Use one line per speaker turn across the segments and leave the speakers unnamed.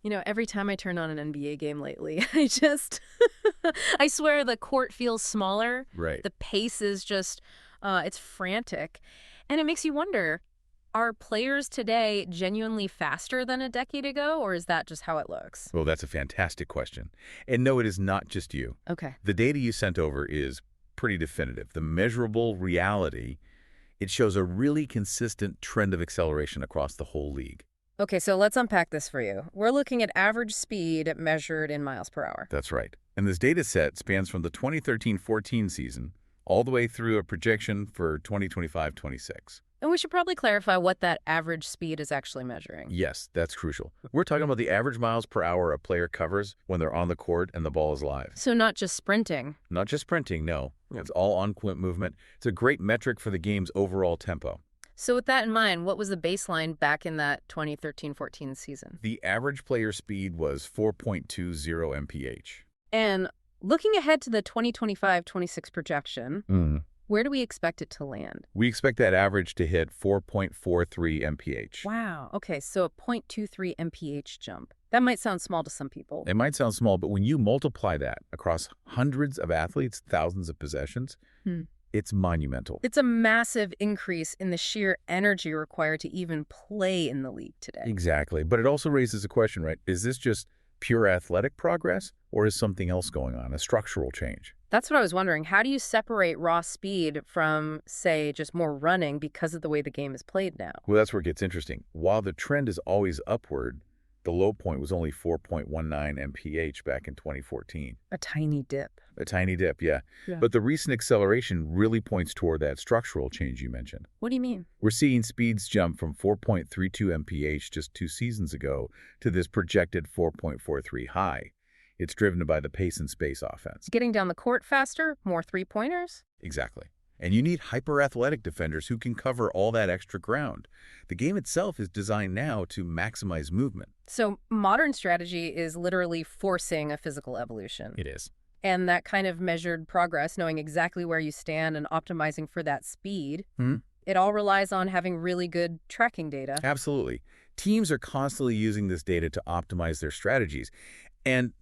Every time I turn on an NBA game lately, I swear the court feels smaller.
Right.
The pace is just, it's frantic. And it makes you wonder, are players today genuinely faster than a decade ago, or is that just how it looks?
Well, that's a fantastic question. And no, it is not just you.
Okay.
The data you sent over is pretty definitive. The measurable reality, it shows a really consistent trend of acceleration across the whole league.
Okay, so let's unpack this for you. We're looking at average speed measured in miles per hour.
That's right. And this data set spans from the 2013-14 season all the way through a projection for 2025-26.
And we should probably clarify what that average speed is actually measuring.
Yes, that's crucial. We're talking about the average miles per hour a player covers when they're on the court and the ball is live.
So not just sprinting.
Not just sprinting, no. It's all on-court movement. It's a great metric for the game's overall tempo.
So with that in mind, what was the baseline back in that 2013-14 season?
The average player speed was 4.20 mph.
And looking ahead to the 2025-26 projection, where do we expect it to land?
We expect that average to hit 4.43 mph.
Wow. Okay, so a 0.23 mph jump. That might sound small to some people.
It might sound small, but when you multiply that across hundreds of athletes, thousands of possessions, it's monumental.
It's a massive increase in the sheer energy required to even play in the league today.
Exactly. But it also raises a question, right? Is this just pure athletic progress, or is something else going on, a structural change?
That's what I was wondering. How do you separate raw speed from, say, just more running because of the way the game is played now?
Well, that's where it gets interesting. While the trend is always upward, the low point was only 4.19 mph back in 2014.
A tiny dip.
A tiny dip, yeah. But the recent acceleration really points toward that structural change you mentioned.
What do you mean?
We're seeing speeds jump from 4.32 mph just 2 seasons ago to this projected 4.43 high. It's driven by the pace and space offense.
Getting down the court faster, more three-pointers?
Exactly. And you need hyper-athletic defenders who can cover all that extra ground. The game itself is designed now to maximize movement.
So modern strategy is literally forcing a physical evolution.
It is.
And that kind of measured progress, knowing exactly where you stand and optimizing for that speed, it all relies on having really good tracking data.
Absolutely. Teams are constantly using this data to optimize their strategies. And,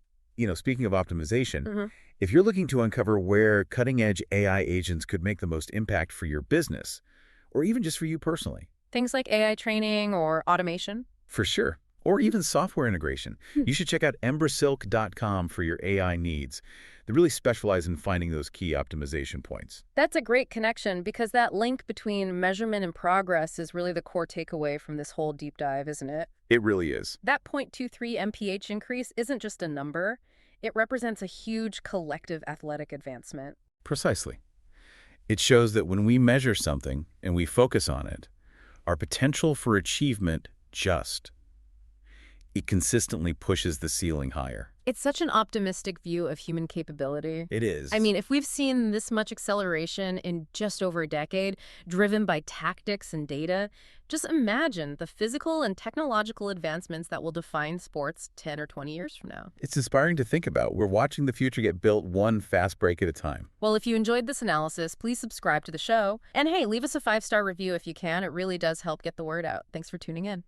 speaking of optimization, if you're looking to uncover where cutting-edge AI agents could make the most impact for your business, or even just for you personally.
Things like AI training or automation?
For sure. Or even software integration. You should check out EmberSilk.com for your AI needs. They really specialize in finding those key optimization points.
That's a great connection because that link between measurement and progress is really the core takeaway from this whole deep dive, isn't it?
It really is.
That 0.23 mph increase isn't just a number. It represents a huge collective athletic advancement.
Precisely. It shows that when we measure something and we focus on it, our potential for achievement it consistently pushes the ceiling higher.
It's such an optimistic view of human capability.
It is.
I mean, if we've seen this much acceleration in just over a decade, driven by tactics and data, just imagine the physical and technological advancements that will define sports 10 or 20 years from now.
It's inspiring to think about. We're watching the future get built one fast break at a time.
Well, if you enjoyed this analysis, please subscribe to the show. And hey, leave us a 5-star review if you can. It really does help get the word out. Thanks for tuning in.